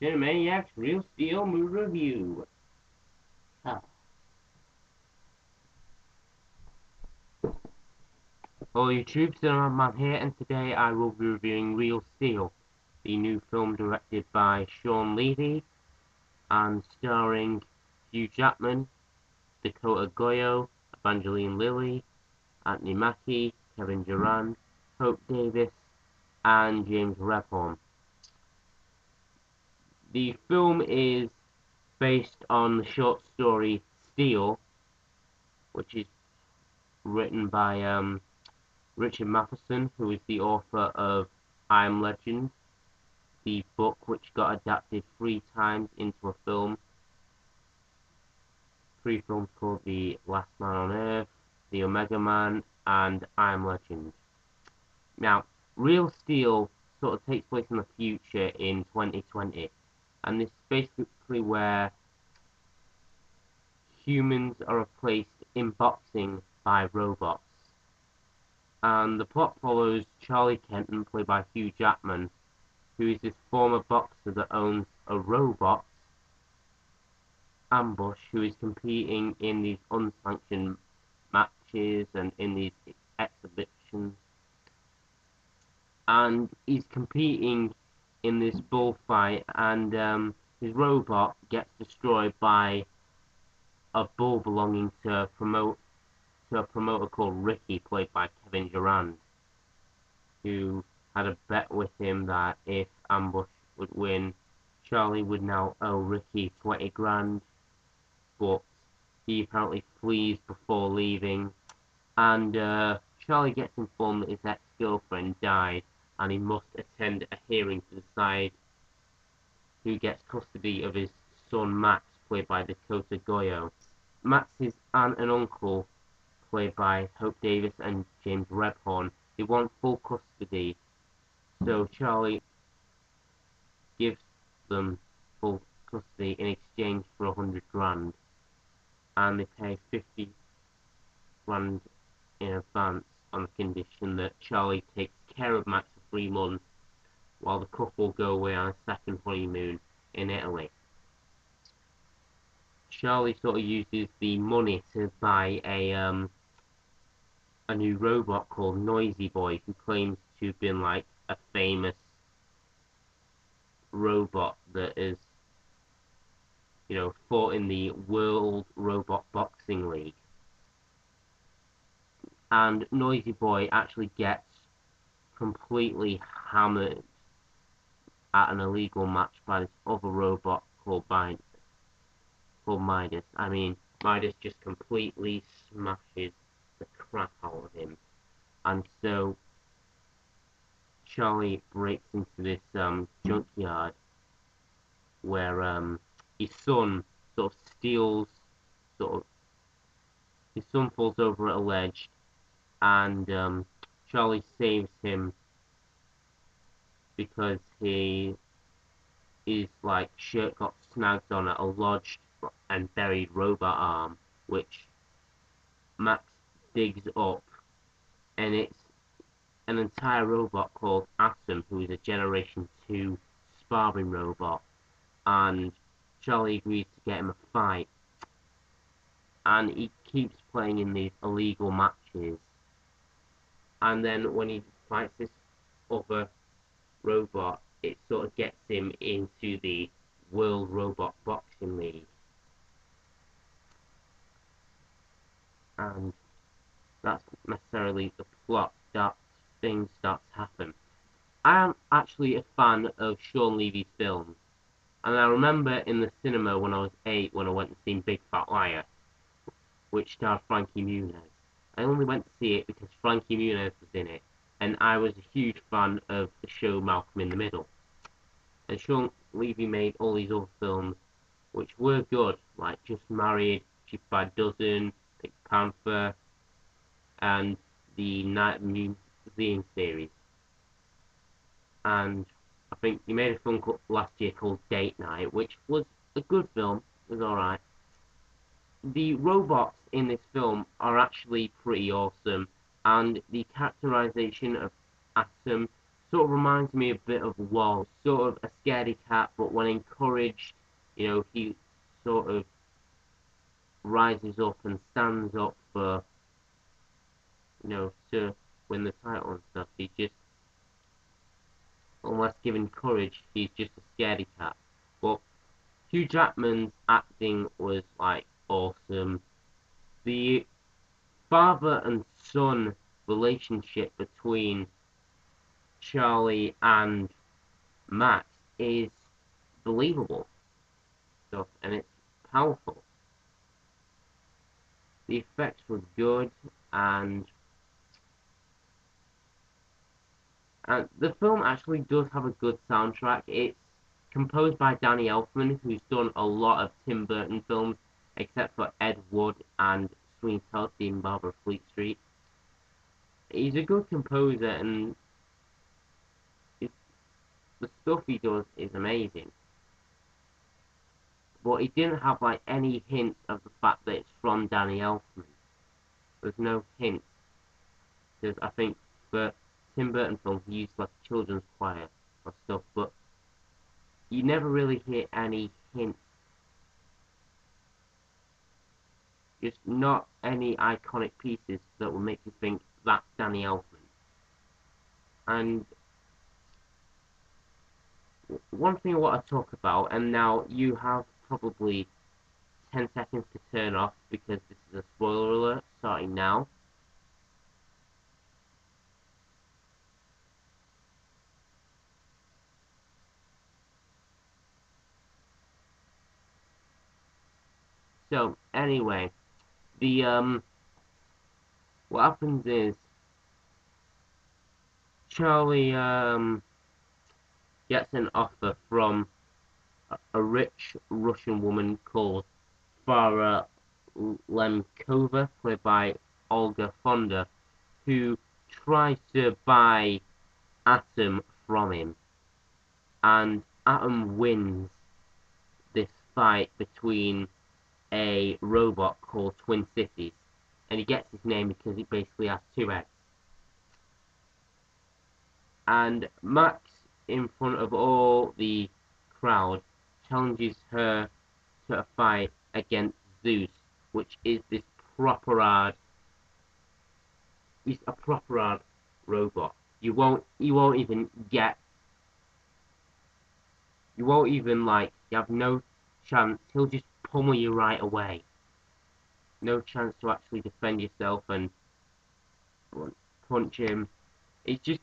CINEMANIACS Real Steel Movie Review. Hello YouTube, CINEMAN here, and today I will be reviewing Real Steel, the new film directed by Shawn Levy and starring Hugh Jackman, Dakota Goyo, Evangeline Lilly, Mackie, Durand, Hope Davis, and James Rebhorn. The film is based on the short story Steel, which is written by Richard Matheson, who is the author of I Am Legend, the book which got adapted 3 times into a film. 3 films called The Last Man on Earth, The Omega Man, and I Am Legend. Now, Real Steel sort of takes place in the future in 2020, and this is basically where humans are replaced in boxing by robots. And the plot follows Charlie Kenton, played by Hugh Jackman, who is this former boxer that owns a robot, Ambush, who is competing in these unsanctioned matches and in these exhibitions. And he's competing in this bullfight, and his robot gets destroyed by a bull belonging to a promoter called Ricky, played by Durand, who had a bet with him that if Ambush would win, Charlie would now owe Ricky 20 grand, but he apparently flees before leaving, and Charlie gets informed that his ex-girlfriend died, and he must attend a hearing to decide who gets custody of his son Max, played by Dakota Goyo. Max's aunt and uncle, played by Hope Davis and James Rebhorn, they want full custody, so Charlie gives them full custody in exchange for 100 grand, and they pay 50 grand in advance on the condition that Charlie takes care of Max for 3 months while the couple go away on a second honeymoon in Italy. Charlie sort of uses the money to buy a new robot called Noisy Boy, who claims to have been like a famous robot that is, fought in the World Robot Boxing League. And Noisy Boy actually gets completely hammered at an illegal match by this other robot called Midas. I mean, Midas just completely smashes the crap out of him, and so Charlie breaks into this junkyard where his son sort of steals, his son falls over at a ledge, and Charlie saves him because his shirt got snagged on a lodged and buried robot arm, which Max digs up, and it's an entire robot called Atom, who is a Generation 2 sparring robot, and Charlie agrees to get him a fight, and he keeps playing in these illegal matches, and then when he fights this other robot, it sort of gets him into the World Robot Boxing League, and that's necessarily the plot. That things start to happen. I am actually a fan of Shawn Levy's films, and I remember in the cinema when I was 8 when I went and seen Big Fat Liar, which starred Frankie Muniz. I only went to see it because Frankie Muniz was in it, and I was a huge fan of the show Malcolm in the Middle. And Shawn Levy made all these other films which were good, like Just Married, Cheap by a Dozen, Pink Panther, and the Night Museum series. And I think he made a film last year called Date Night, which was a good film, it was alright. The robots in this film are actually pretty awesome, and the characterization of Atom sort of reminds me a bit of Wall, sort of a scaredy cat, but when encouraged, he sort of rises up and stands up for, to win the title and stuff. He just, unless given courage, he's just a scaredy cat. But Hugh Jackman's acting was, like, awesome. The father and son relationship between Charlie and Max is believable stuff, and it's powerful. The effects were good, and the film actually does have a good soundtrack. It's composed by Danny Elfman, who's done a lot of Tim Burton films, except for Ed Wood and Sweeney Todd and Barbara Fleet Street. He's a good composer, and the stuff he does is amazing. But he didn't have, like, any hints of the fact that it's from Danny Elfman. There's no hints. Because I think for Tim Burton films, he used, like, a children's choir or stuff, but you never really hear any hints. Just not any iconic pieces that will make you think that's Danny Elfman. And one thing I want to talk about, and now you have probably 10 seconds to turn off because this is a spoiler alert starting now. So anyway, what happens is Charlie gets an offer from a rich Russian woman called Farah Lemkova, played by Olga Fonda, who tries to buy Atom from him, and Atom wins this fight between a robot called Twin Cities, and he gets his name because it basically has two heads. And Max, in front of all the crowd, challenges her to a fight against Zeus, which is this he's a proper robot. You won't even like, you have no chance. He'll just pummel you right away. No chance to actually defend yourself and punch him. He's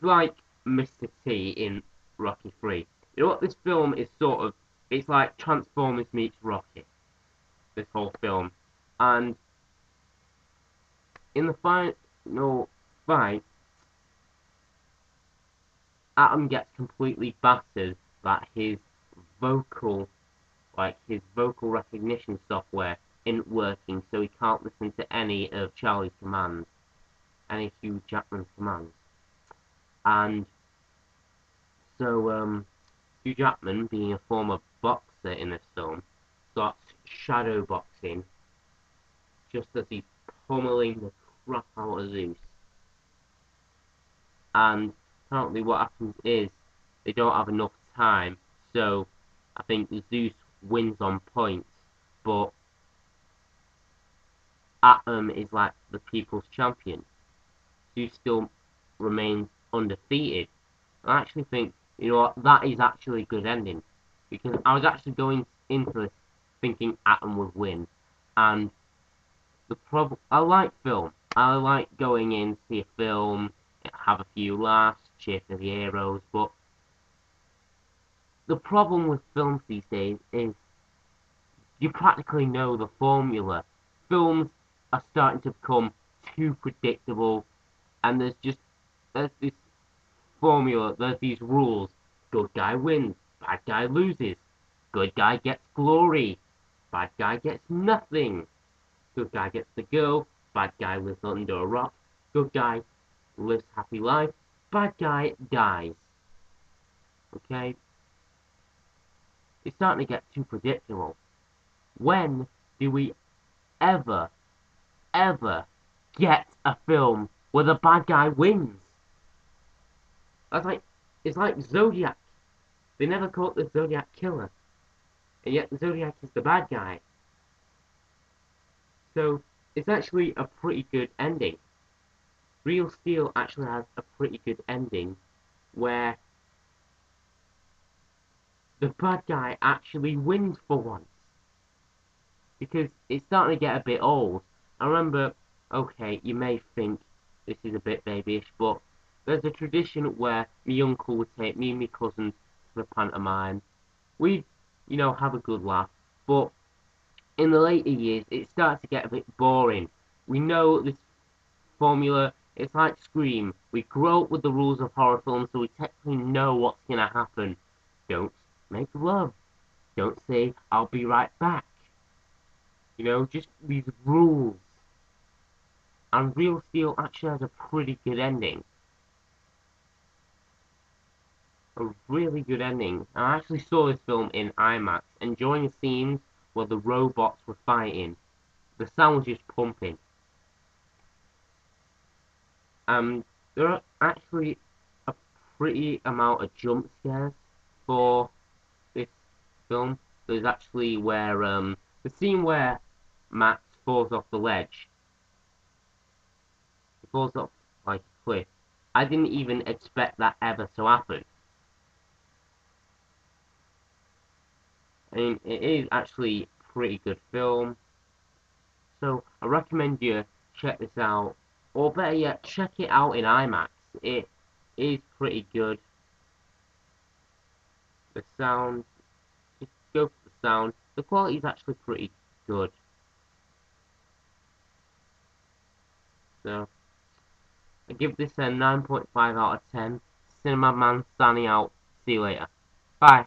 like Mr. T in Rocky 3. You know what this film is sort of? It's like Transformers meets Rocky. This whole film. And in the final fight, Atom gets completely battered that his vocal recognition software isn't working, so he can't listen to any of Charlie's commands, any Hugh Jackman's commands. And so Hugh Jackman, being a former boxer in this film, starts shadow boxing just as he's pummeling the crap out of Zeus. And apparently what happens is they don't have enough time, so I think Zeus wins on points, but Atom is like the people's champion. Zeus still remains undefeated. I actually think, you know what, that is actually a good ending, because I was actually going into this thinking Atom would win, and the problem, I like film. I like going in, see a film, have a few laughs, cheer for the heroes, but the problem with films these days is you practically know the formula. Films are starting to become too predictable, and there's this formula, there's these rules. Good guy wins, bad guy loses. Good guy gets glory, bad guy gets nothing. Good guy gets the girl, bad guy lives under a rock. Good guy lives happy life, bad guy dies. Okay? It's starting to get too predictable. When do we ever get a film where the bad guy wins? That's like, it's like Zodiac. They never caught the Zodiac killer, and yet the Zodiac is the bad guy. So it's actually a pretty good ending. Real Steel actually has a pretty good ending, where the bad guy actually wins for once. Because it's starting to get a bit old. I remember, okay, you may think this is a bit babyish, but there's a tradition where my uncle would take me and my cousins to the pantomime. We'd, have a good laugh. But in the later years, it starts to get a bit boring. We know this formula. It's like Scream. We grow up with the rules of horror films, so we technically know what's going to happen. Don't make love. Don't say, I'll be right back. Just these rules. And Real Steel actually has a pretty good ending. A really good ending. I actually saw this film in IMAX, enjoying the scenes where the robots were fighting. The sound was just pumping. There are actually a pretty amount of jump scares for this film. There's actually where, the scene where Max falls off the ledge. He falls off like a cliff. I didn't even expect that ever to happen. I mean, it is actually a pretty good film. So I recommend you check this out. Or better yet, check it out in IMAX. It is pretty good. The sound, just go for the sound. The quality is actually pretty good. So I give this a 9.5 out of 10. Cinema Man signing out. See you later. Bye.